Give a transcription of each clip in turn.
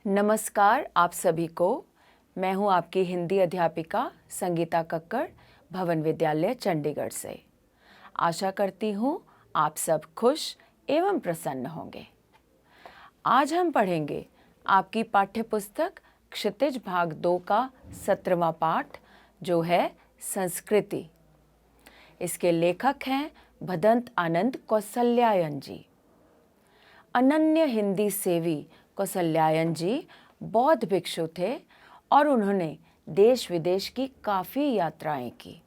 नमस्कार आप सभी को। मैं हूं आपकी हिंदी अध्यापिका संगीता कक्कड़, भवन विद्यालय चंडीगढ़ से। आशा करती हूं आप सब खुश एवं प्रसन्न होंगे। आज हम पढ़ेंगे आपकी पाठ्यपुस्तक क्षितिज भाग 2 का 17वां पाठ, जो है संस्कृति। इसके लेखक हैं भदंत आनंद कौसल्यायन जी। अनन्य हिंदी सेवी कौसल्यायन जी बौद्ध भिक्षु थे और उन्होंने देश विदेश की काफ़ी यात्राएं की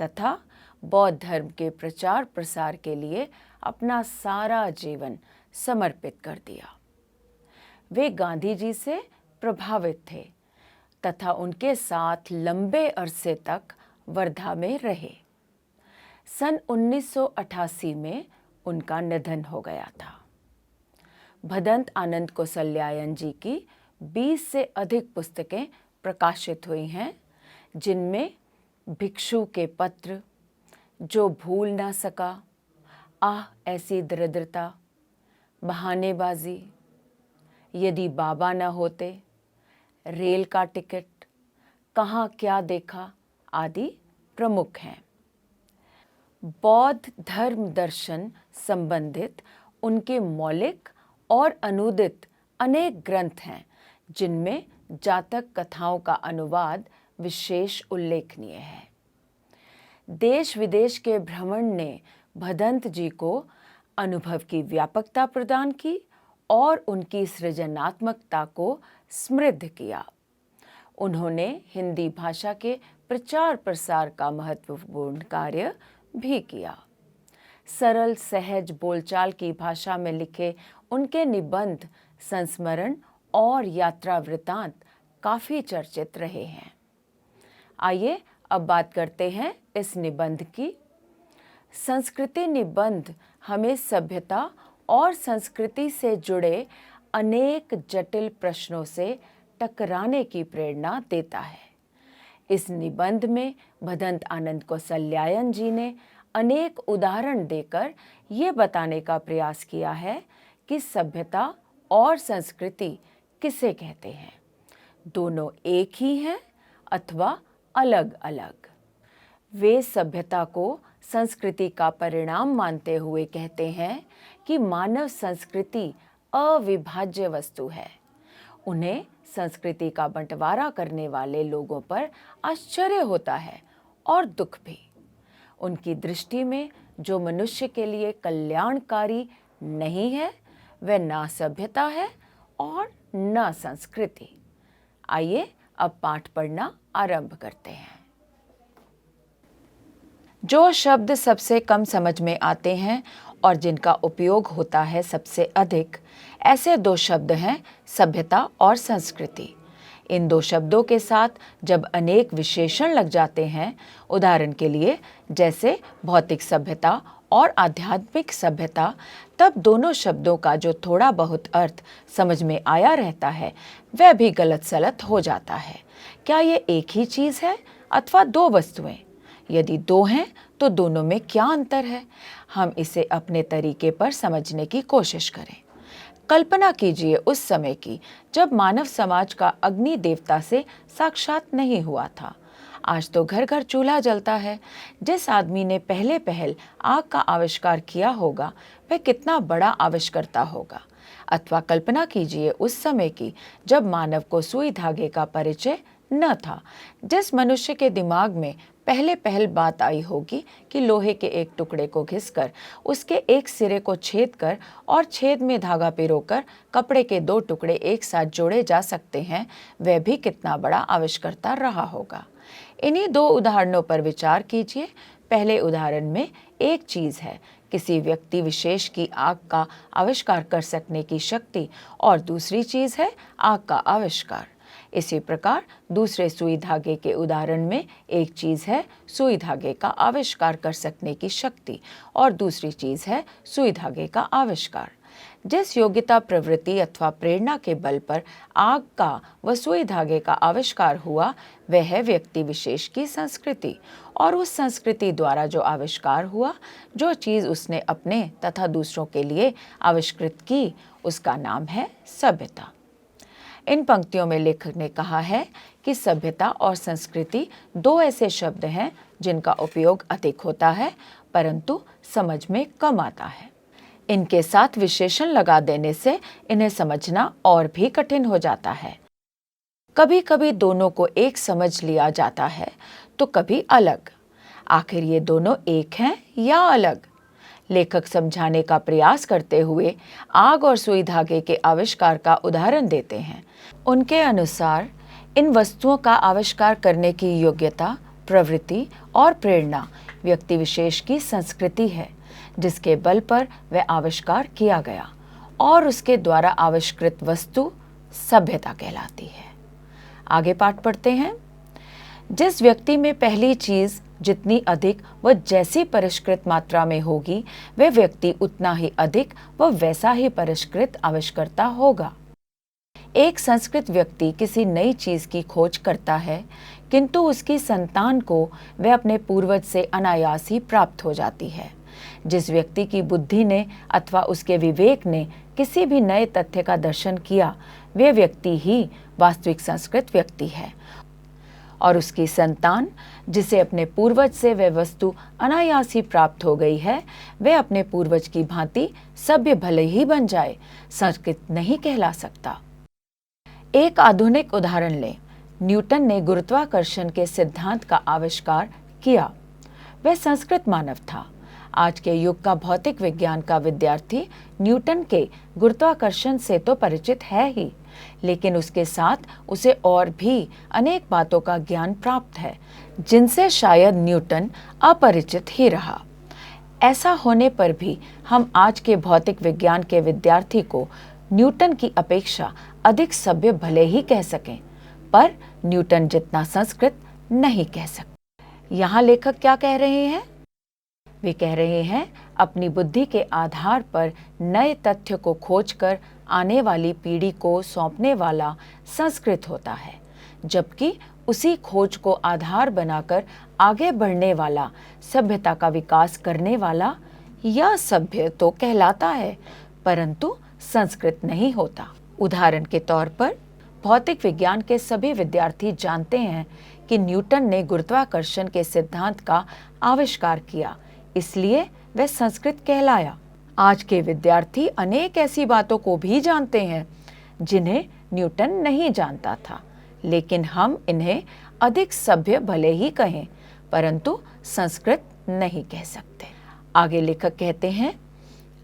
तथा बौद्ध धर्म के प्रचार प्रसार के लिए अपना सारा जीवन समर्पित कर दिया। वे गांधी जी से प्रभावित थे तथा उनके साथ लंबे अरसे तक वर्धा में रहे। सन 1988 में उनका निधन हो गया था। भदंत आनंद कौसल्यायन जी की 20 से अधिक पुस्तकें प्रकाशित हुई हैं, जिनमें भिक्षु के पत्र, जो भूल ना सका, आह ऐसी दरिद्रता, बहानेबाजी, यदि बाबा न होते, रेल का टिकट, कहाँ क्या देखा आदि प्रमुख हैं। बौद्ध धर्म दर्शन संबंधित उनके मौलिक और अनूदित अनेक ग्रंथ हैं, जिनमें जातक कथाओं का अनुवाद विशेष उल्लेखनीय है। देश विदेश के भ्रमण ने भदंत जी को अनुभव की व्यापकता प्रदान की और उनकी सृजनात्मकता को समृद्ध किया। उन्होंने हिंदी भाषा के प्रचार प्रसार का महत्वपूर्ण कार्य भी किया। सरल सहज बोलचाल की भाषा में लिखे उनके निबंध, संस्मरण और यात्रा वृतांत काफ़ी चर्चित रहे हैं। आइए अब बात करते हैं इस निबंध की। संस्कृति निबंध हमें सभ्यता और संस्कृति से जुड़े अनेक जटिल प्रश्नों से टकराने की प्रेरणा देता है। इस निबंध में भदंत आनंद कौसल्यायन जी ने अनेक उदाहरण देकर ये बताने का प्रयास किया है कि सभ्यता और संस्कृति किसे कहते हैं, दोनों एक ही हैं अथवा अलग अलग। वे सभ्यता को संस्कृति का परिणाम मानते हुए कहते हैं कि मानव संस्कृति अविभाज्य वस्तु है। उन्हें संस्कृति का बंटवारा करने वाले लोगों पर आश्चर्य होता है और दुख भी। उनकी दृष्टि में जो मनुष्य के लिए कल्याणकारी नहीं है, वह ना सभ्यता है और ना संस्कृति। आइए अब पाठ पढ़ना आरंभ करते हैं। जो शब्द सबसे कम समझ में आते हैं और जिनका उपयोग होता है सबसे अधिक, ऐसे दो शब्द हैं सभ्यता और संस्कृति। इन दो शब्दों के साथ जब अनेक विशेषण लग जाते हैं, उदाहरण के लिए जैसे भौतिक सभ्यता और आध्यात्मिक सभ्यता, तब दोनों शब्दों का जो थोड़ा बहुत अर्थ समझ में आया रहता है, वह भी गलत सलत हो जाता है। क्या ये एक ही चीज़ है अथवा दो वस्तुएं? यदि दो हैं तो दोनों में क्या अंतर है? हम इसे अपने तरीके पर समझने की कोशिश करें। कल्पना कीजिए उस समय की जब मानव समाज का अग्नि देवता से साक्षात नहीं हुआ था। आज तो घर घर चूल्हा जलता है। जिस आदमी ने पहले पहल आग का आविष्कार किया होगा, वह कितना बड़ा आविष्कर्ता होगा। अथवा कल्पना कीजिए उस समय की जब मानव को सुई धागे का परिचय न था। जिस मनुष्य के दिमाग में पहले पहल बात आई होगी कि लोहे के एक टुकड़े को घिसकर उसके एक सिरे को छेद कर और छेद में धागा पिरोकर कपड़े के दो टुकड़े एक साथ जोड़े जा सकते हैं, वह भी कितना बड़ा आविष्कर्ता रहा होगा। इन्हीं दो उदाहरणों पर विचार कीजिए। पहले उदाहरण में एक चीज़ है किसी व्यक्ति विशेष की आग का आविष्कार कर सकने की शक्ति और दूसरी चीज़ है आग का आविष्कार। इसी प्रकार दूसरे सुई धागे के उदाहरण में एक चीज़ है सुई धागे का आविष्कार कर सकने की शक्ति और दूसरी चीज़ है सुई धागे का आविष्कार। जिस योग्यता, प्रवृत्ति अथवा प्रेरणा के बल पर आग का व सुई धागे का आविष्कार हुआ, वह है व्यक्ति विशेष की संस्कृति। और उस संस्कृति द्वारा जो आविष्कार हुआ, जो चीज़ उसने अपने तथा दूसरों के लिए आविष्कृत की, उसका नाम है सभ्यता। इन पंक्तियों में लेखक ने कहा है कि सभ्यता और संस्कृति दो ऐसे शब्द हैं जिनका उपयोग अधिक होता है परंतु समझ में कम आता है। इनके साथ विशेषण लगा देने से इन्हें समझना और भी कठिन हो जाता है। कभी कभी दोनों को एक समझ लिया जाता है तो कभी अलग। आखिर ये दोनों एक हैं या अलग? लेखक समझाने का प्रयास करते हुए आग और सुई धागे के आविष्कार का उदाहरण देते हैं। उनके अनुसार इन वस्तुओं का आविष्कार करने की योग्यता, प्रवृत्ति और प्रेरणा व्यक्ति विशेष की संस्कृति है, जिसके बल पर वह आविष्कार किया गया, और उसके द्वारा आविष्कृत वस्तु सभ्यता कहलाती है। आगे पाठ पढ़ते हैं। जिस व्यक्ति में पहली चीज जितनी अधिक व जैसी परिष्कृत मात्रा में होगी, वह व्यक्ति उतना ही अधिक व वैसा ही परिष्कृत आविष्कर्ता होगा। एक संस्कृत व्यक्ति किसी नई चीज की खोज करता है, किंतु उसकी संतान को वह अपने पूर्वज से अनायास ही प्राप्त हो जाती है। जिस व्यक्ति की बुद्धि ने अथवा उसके विवेक ने किसी भी नए तथ्य का दर्शन किया, वह व्यक्ति ही वास्तविक संस्कृत व्यक्ति है, और उसकी संतान जिसे अपने पूर्वज से वह वस्तु अनायास ही प्राप्त हो गई है, वह अपने पूर्वज की भांति सभ्य भले ही बन जाए, संस्कृत नहीं कहला सकता। एक आधुनिक उदाहरण लें। न्यूटन ने गुरुत्वाकर्षण के सिद्धांत का आविष्कार किया। वह संस्कृत मानव था। आज के युग का भौतिक विज्ञान का विद्यार्थी न्यूटन के गुरुत्वाकर्षण से तो परिचित है ही, लेकिन उसके साथ उसे और भी अनेक बातों का ज्ञान प्राप्त है, जिनसे शायद न्यूटन अपरिचित ही रहा। ऐसा होने पर भी हम आज के भौतिक विज्ञान के विद्यार्थी को न्यूटन की अपेक्षा अधिक सभ्य भले ही कह सकें, पर न्यूटन जितना संस्कृत नहीं कह सकते। यहाँ लेखक क्या कह रहे हैं? वे कह रहे हैं, अपनी बुद्धि के आधार पर नए तथ्य को खोजकर आने वाली पीढ़ी को सौंपने वाला संस्कृत होता है, जबकि उसी खोज को आधार बनाकर आगे बढ़ने वाला, सभ्यता का विकास करने वाला या सभ्य तो कहलाता है, परंतु संस्कृत नहीं होता। उदाहरण के तौर पर भौतिक विज्ञान के सभी विद्यार्थी जानते हैं कि न्यूटन ने गुरुत्वाकर्षण के सिद्धांत का आविष्कार किया, इसलिए वह संस्कृत कहलाया। आज के विद्यार्थी अनेक ऐसी बातों को भी जानते हैं जिन्हें न्यूटन नहीं जानता था, लेकिन हम इन्हें अधिक सभ्य भले ही कहें, परंतु संस्कृत नहीं कह सकते। आगे लेखक कहते हैं,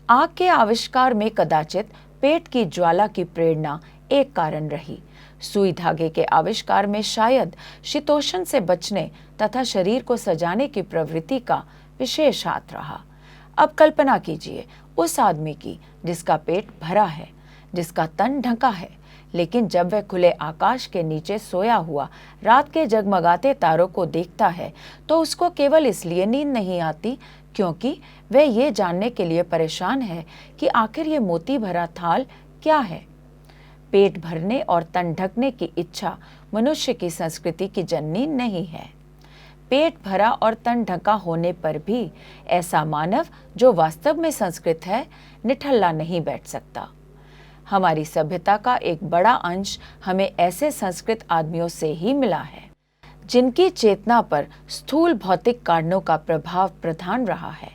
आग के आविष्कार में कदाचित पेट की ज्वाला की प्रेरणा एक कारण रही। सुई धागे के आविष्कार में शायद शीतोष्ण से बचने तथा शरीर को सजाने की प्रवृत्ति का विशेष हाथ रहा। अब कल्पना कीजिए उस आदमी की जिसका पेट भरा है, जिसका तन ढका है, लेकिन जब वह खुले आकाश के नीचे सोया हुआ रात के जगमगाते तारों को देखता है तो उसको केवल इसलिए नींद नहीं आती क्योंकि वह ये जानने के लिए परेशान है कि आखिर ये मोती भरा थाल क्या है। पेट भरने और तन ढकने की इच्छा मनुष्य की संस्कृति की जननी नहीं है। पेट भरा और तन ढका होने पर भी ऐसा मानव जो वास्तव में संस्कृत है, निठल्ला नहीं बैठ सकता। हमारी सभ्यता का एक बड़ा अंश हमें ऐसे संस्कृत आदमियों से ही मिला है जिनकी चेतना पर स्थूल भौतिक कारणों का प्रभाव प्रधान रहा है,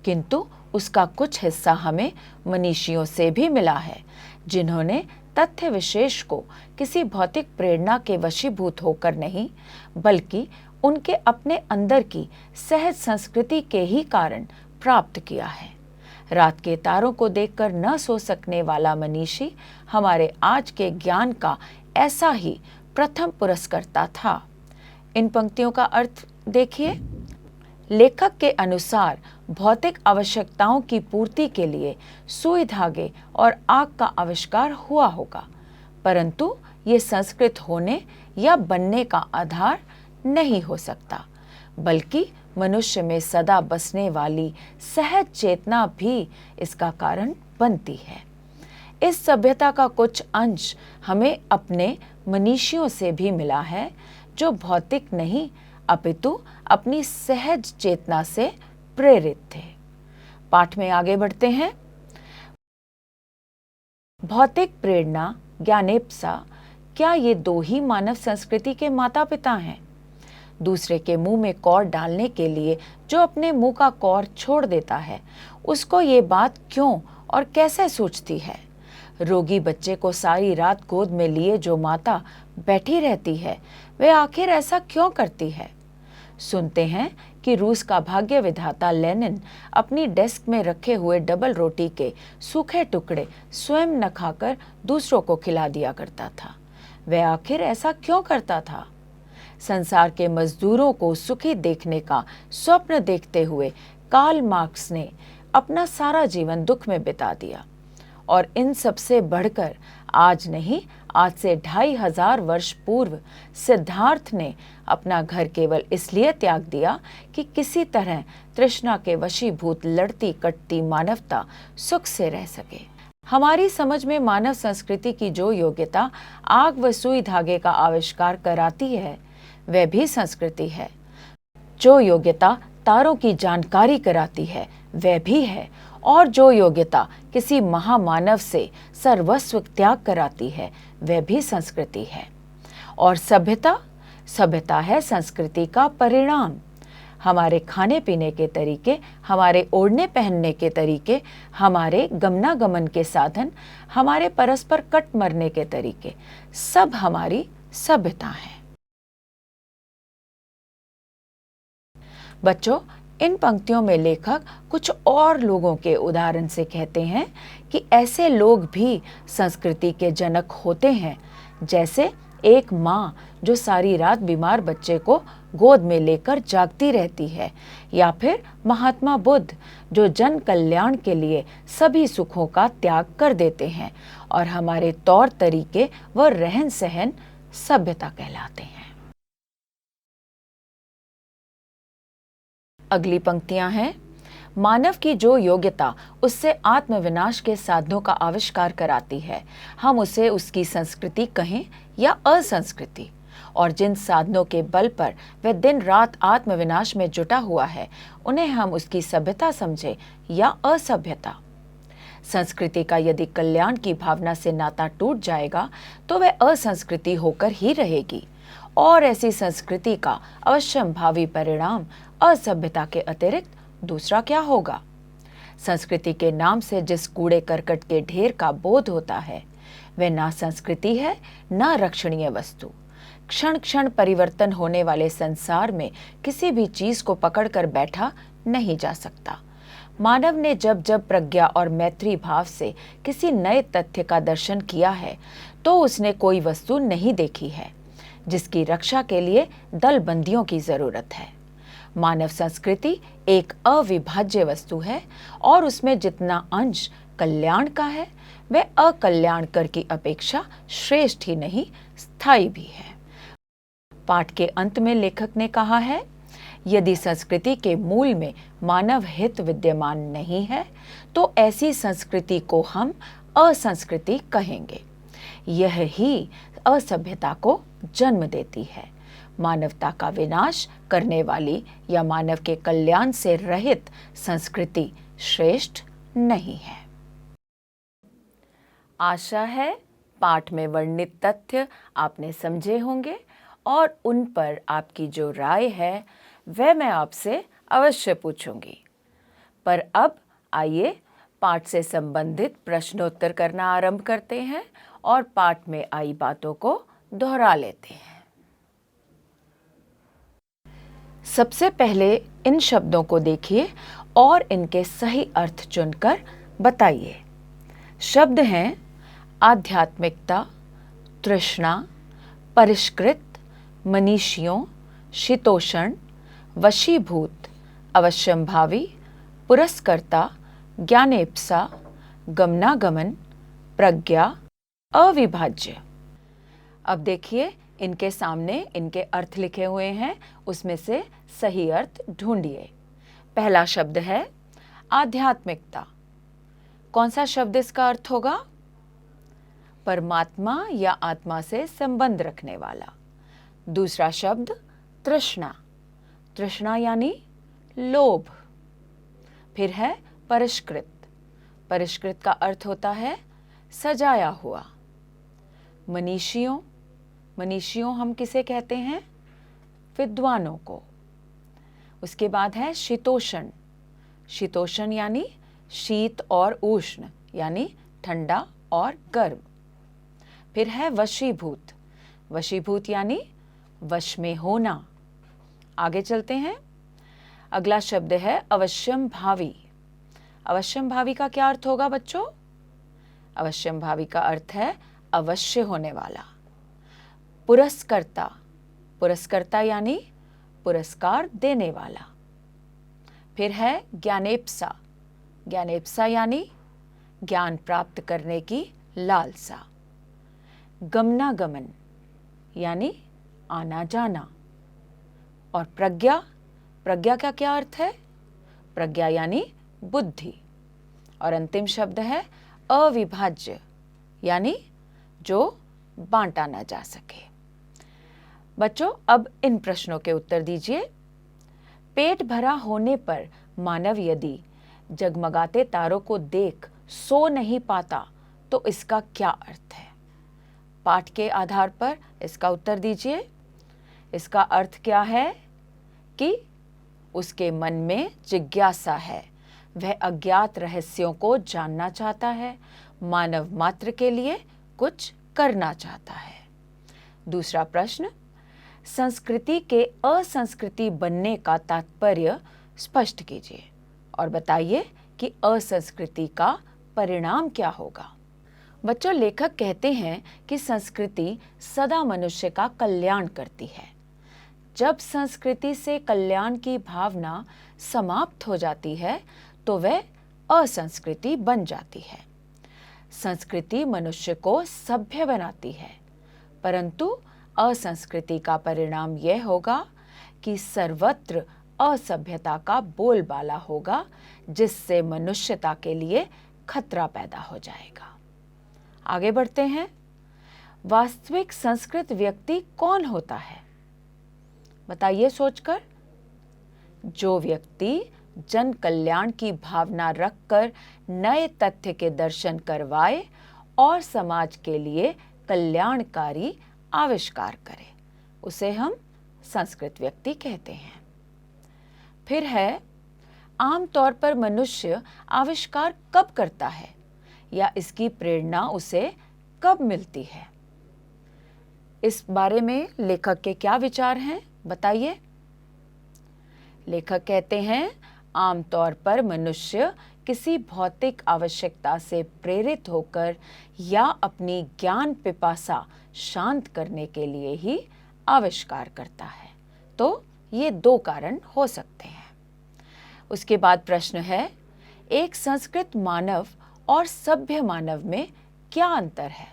किंतु उसका कुछ हिस्सा हमें मनीषियों से भी मिला है जिन्होंने तथ्य विशेष को किसी भौतिक प्रेरणा के वशीभूत होकर नहीं, बल्कि उनके अपने अंदर की सहज संस्कृति के ही कारण प्राप्त किया है। रात के तारों को देखकर न सो सकने वाला मनीषी हमारे आज के ज्ञान का ऐसा ही प्रथम पुरस्कर्ता था। इन पंक्तियों का अर्थ देखिए। लेखक के अनुसार भौतिक आवश्यकताओं की पूर्ति के लिए सुई धागे और आग का आविष्कार हुआ होगा, परंतु ये संस्कृत होने या बनने का आधार नहीं हो सकता, बल्कि मनुष्य में सदा बसने वाली सहज चेतना भी इसका कारण बनती है। इस सभ्यता का कुछ अंश हमें अपने मनीषियों से भी मिला है जो भौतिक नहीं अपितु अपनी सहज चेतना से प्रेरित थे। पाठ में आगे बढ़ते हैं। भौतिक प्रेरणा ज्ञानेप्सा क्या ये दो ही मानव संस्कृति के माता पिता हैं? दूसरे के मुंह में कौर डालने के लिए जो अपने मुंह का कौर छोड़ देता है, उसको ये बात क्यों और कैसे सूझती है? रोगी बच्चे को सारी रात गोद में लिए जो माता बैठी रहती है, वे आखिर ऐसा क्यों करती है? सुनते हैं कि रूस का भाग्य विधाता लेनिन अपनी डेस्क में रखे हुए डबल रोटी के सूखे टुकड़े स्वयं न खाकर दूसरों को खिला दिया करता था। वह आखिर ऐसा क्यों करता था? संसार के मजदूरों को सुखी देखने का स्वप्न देखते हुए कार्ल मार्क्स ने अपना सारा जीवन दुख में बिता दिया। और इन सबसे बढ़कर आज नहीं, आज से 2500 वर्ष पूर्व सिद्धार्थ ने अपना घर केवल इसलिए त्याग दिया कि किसी तरह तृष्णा के वशीभूत लड़ती कटती मानवता सुख से रह सके। हमारी समझ में मानव संस्कृति की जो योग्यता आग व सुई धागे का आविष्कार कराती है, वह भी संस्कृति है। जो योग्यता तारों की जानकारी कराती है, वह भी है। और जो योग्यता किसी महामानव से सर्वस्व त्याग कराती है, वह भी संस्कृति है। और सभ्यता है संस्कृति का परिणाम। हमारे खाने पीने के तरीके, हमारे ओढ़ने पहनने के तरीके, हमारे गमनागमन के साधन, हमारे परस्पर कट मरने के तरीके, सब हमारी सभ्यता है। बच्चों, इन पंक्तियों में लेखक कुछ और लोगों के उदाहरण से कहते हैं कि ऐसे लोग भी संस्कृति के जनक होते हैं, जैसे एक माँ जो सारी रात बीमार बच्चे को गोद में लेकर जागती रहती है, या फिर महात्मा बुद्ध जो जन कल्याण के लिए सभी सुखों का त्याग कर देते हैं, और हमारे तौर तरीके व रहन सहन सभ्यता कहलाते हैं। अगली पंक्तियां हैं, मानव की जो योग्यता उससे आत्मविनाश के साधनों का आविष्कार कराती है, हम उसे उसकी संस्कृति कहें या असंस्कृति। और जिन साधनों के बल पर वह दिन रात आत्मविनाश में जुटा हुआ है, उन्हें हम उसकी सभ्यता समझें या असभ्यता। संस्कृति का यदि कल्याण की भावना से नाता टूट जाएगा, तो वह असंस्कृति होकर ही रहेगी। और ऐसी संस्कृति का अवश्यंभावी परिणाम असभ्यता के अतिरिक्त दूसरा क्या होगा? संस्कृति के नाम से जिस कूड़े करकट के ढेर का बोध होता है, वह ना संस्कृति है, ना रक्षणीय वस्तु। क्षण क्षण परिवर्तन होने वाले संसार में किसी भी चीज को पकड़कर बैठा नहीं जा सकता। मानव ने जब जब प्रज्ञा और मैत्री भाव से किसी नए तथ्य का दर्शन किया है, तो उसने कोई वस्तु नहीं देखी है जिसकी रक्षा के लिए दल बंदियों की जरूरत है। मानव संस्कृति एक अविभाज्य वस्तु है, और उसमें जितना अंश कल्याण का है, वह अकल्याणकर की अपेक्षा श्रेष्ठ ही नहीं, स्थायी भी है। पाठ के अंत में लेखक ने कहा है, यदि संस्कृति के मूल में मानव हित विद्यमान नहीं है, तो ऐसी संस्कृति को हम असंस्कृति कहेंगे। यह ही असभ्यता को जन्म देती है। मानवता का विनाश करने वाली या मानव के कल्याण से रहित संस्कृति श्रेष्ठ नहीं है। आशा है पाठ में वर्णित तथ्य आपने समझे होंगे, और उन पर आपकी जो राय है वह मैं आपसे अवश्य पूछूंगी। पर अब आइए पाठ से संबंधित प्रश्नोत्तर करना आरंभ करते हैं और पाठ में आई बातों को दोहरा लेते हैं। सबसे पहले इन शब्दों को देखिए और इनके सही अर्थ चुनकर बताइए। शब्द हैं आध्यात्मिकता, तृष्णा, परिष्कृत, मनीषियों, शीतोषण, वशीभूत, अवश्यंभावी, पुरस्कर्ता, ज्ञानेप्सा, गमनागमन, प्रज्ञा, अविभाज्य। अब देखिए इनके सामने इनके अर्थ लिखे हुए हैं, उसमें से सही अर्थ ढूंढिए। पहला शब्द है आध्यात्मिकता। कौन सा शब्द इसका अर्थ होगा? परमात्मा या आत्मा से संबंध रखने वाला। दूसरा शब्द तृष्णा। तृष्णा यानी लोभ। फिर है परिष्कृत। परिष्कृत का अर्थ होता है सजाया हुआ। मनीषियों मनीषियों हम किसे कहते हैं? विद्वानों को। उसके बाद है शीतोष्ण। शीतोष्ण यानी शीत और उष्ण यानी ठंडा और गर्म। फिर है वशीभूत। वशीभूत यानी वश में होना। आगे चलते हैं। अगला शब्द है अवश्यम भावी। अवश्यम भावी का क्या अर्थ होगा बच्चों? अवश्यम भावी का अर्थ है अवश्य होने वाला। पुरस्कर्ता। पुरस्कर्ता यानी पुरस्कार देने वाला। फिर है ज्ञानेप्सा। ज्ञानेप्सा यानी ज्ञान प्राप्त करने की लालसा। गमनागमन यानी आना जाना। और प्रज्ञा। प्रज्ञा का क्या अर्थ है? प्रज्ञा यानी बुद्धि। और अंतिम शब्द है अविभाज्य यानी जो बांटा ना जा सके। बच्चों अब इन प्रश्नों के उत्तर दीजिए। पेट भरा होने पर मानव यदि जगमगाते तारों को देख सो नहीं पाता तो इसका क्या अर्थ है? पाठ के आधार पर इसका उत्तर दीजिए। इसका अर्थ क्या है कि उसके मन में जिज्ञासा है, वह अज्ञात रहस्यों को जानना चाहता है, मानव मात्र के लिए कुछ करना चाहता है। दूसरा प्रश्न, संस्कृति के असंस्कृति बनने का तात्पर्य स्पष्ट कीजिए और बताइए कि असंस्कृति का परिणाम क्या होगा। बच्चों, लेखक कहते हैं कि संस्कृति सदा मनुष्य का कल्याण करती है। जब संस्कृति से कल्याण की भावना समाप्त हो जाती है तो वह असंस्कृति बन जाती है। संस्कृति मनुष्य को सभ्य बनाती है, परंतु असंस्कृति का परिणाम यह होगा कि सर्वत्र असभ्यता का बोलबाला होगा, जिससे मनुष्यता के लिए खतरा पैदा हो जाएगा। आगे बढ़ते हैं। वास्तविक संस्कृत व्यक्ति कौन होता है? बताइए सोचकर। जो व्यक्ति जन कल्याण की भावना रखकर नए तथ्य के दर्शन करवाए और समाज के लिए कल्याणकारी आविष्कार करे, उसे हम संस्कृत व्यक्ति कहते हैं। फिर है, आमतौर पर मनुष्य आविष्कार कब करता है या इसकी प्रेरणा उसे कब मिलती है? इस बारे में लेखक के क्या विचार हैं, बताइए। लेखक कहते हैं, आमतौर पर मनुष्य किसी भौतिक आवश्यकता से प्रेरित होकर या अपनी ज्ञान पिपासा शांत करने के लिए ही आविष्कार करता है। तो ये दो कारण हो सकते हैं। उसके बाद प्रश्न है, एक संस्कृत मानव और सभ्य मानव में क्या अंतर है?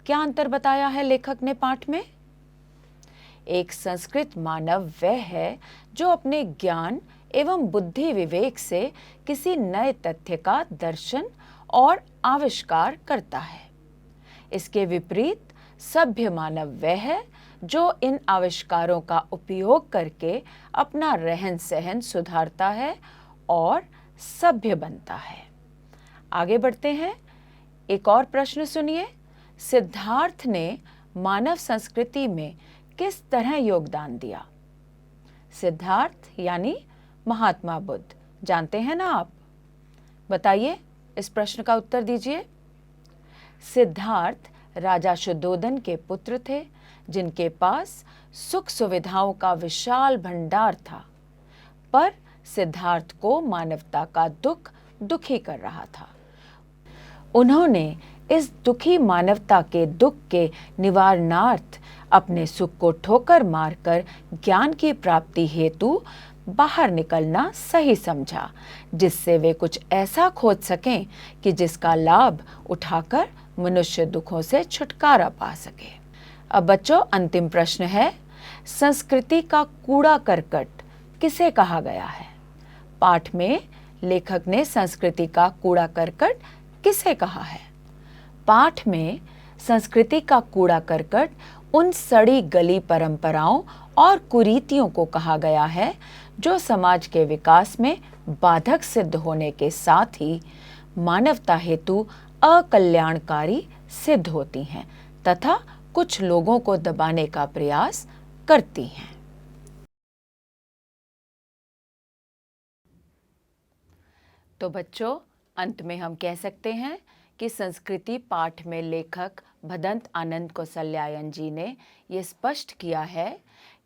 क्या अंतर बताया है लेखक ने पाठ में? एक संस्कृत मानव वह है जो अपने ज्ञान एवं बुद्धि विवेक से किसी नए तथ्य का दर्शन और आविष्कार करता है। इसके विपरीत सभ्य मानव वह है जो इन आविष्कारों का उपयोग करके अपना रहन सहन सुधारता है और सभ्य बनता है। आगे बढ़ते हैं। एक और प्रश्न सुनिए। सिद्धार्थ ने मानव संस्कृति में किस तरह योगदान दिया? सिद्धार्थ यानी महात्मा बुद्ध, जानते हैं ना आप? बताइए, इस प्रश्न का उत्तर दीजिए। सिद्धार्थ राजा शुद्धोधन के पुत्र थे, जिनके पास सुख सुविधाओं का विशाल भंडार था, पर सिद्धार्थ को मानवता का दुख दुखी कर रहा था। उन्होंने इस दुखी मानवता के दुख के निवारणार्थ अपने सुख को ठोकर मारकर ज्ञान की प्राप्ति हेतु बाहर निकलना सही समझा, जिससे वे कुछ ऐसा खोज सकें कि जिसका लाभ उठाकर मनुष्य दुखों से छुटकारा पा सके। अब बच्चों, अंतिम प्रश्न है, संस्कृति का कूड़ा करकट किसे कहा गया है? पाठ में लेखक ने संस्कृति का कूड़ा करकट किसे कहा है? पाठ में संस्कृति का कूड़ा करकट उन सड़ी गली परंपराओं और कुरीतियों को कहा गया है जो समाज के विकास में बाधक सिद्ध होने के साथ ही मानवता हेतु अकल्याणकारी सिद्ध होती हैं तथा कुछ लोगों को दबाने का प्रयास करती हैं। तो बच्चों, अंत में हम कह सकते हैं कि संस्कृति पाठ में लेखक भदंत आनंद कौशल्यायन जी ने ये स्पष्ट किया है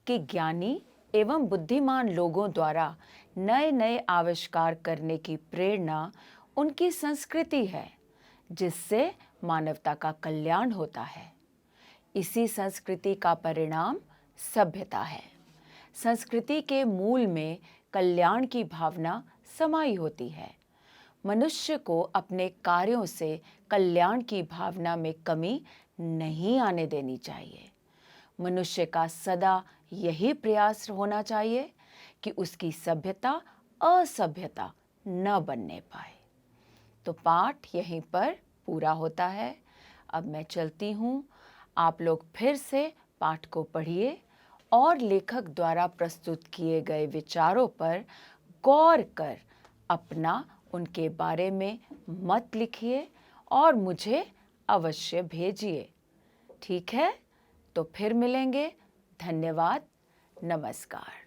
कि ज्ञानी एवं बुद्धिमान लोगों द्वारा नए नए आविष्कार करने की प्रेरणा उनकी संस्कृति है, जिससे मानवता का कल्याण होता है। इसी संस्कृति का परिणाम सभ्यता है। संस्कृति के मूल में कल्याण की भावना समाई होती है। मनुष्य को अपने कार्यों से कल्याण की भावना में कमी नहीं आने देनी चाहिए। मनुष्य का सदा यही प्रयास होना चाहिए कि उसकी सभ्यता असभ्यता न बनने पाए। तो पाठ यहीं पर पूरा होता है। अब मैं चलती हूँ। आप लोग फिर से पाठ को पढ़िए और लेखक द्वारा प्रस्तुत किए गए विचारों पर गौर कर अपना उनके बारे में मत लिखिए और मुझे अवश्य भेजिए। ठीक है? तो फिर मिलेंगे। धन्यवाद। नमस्कार।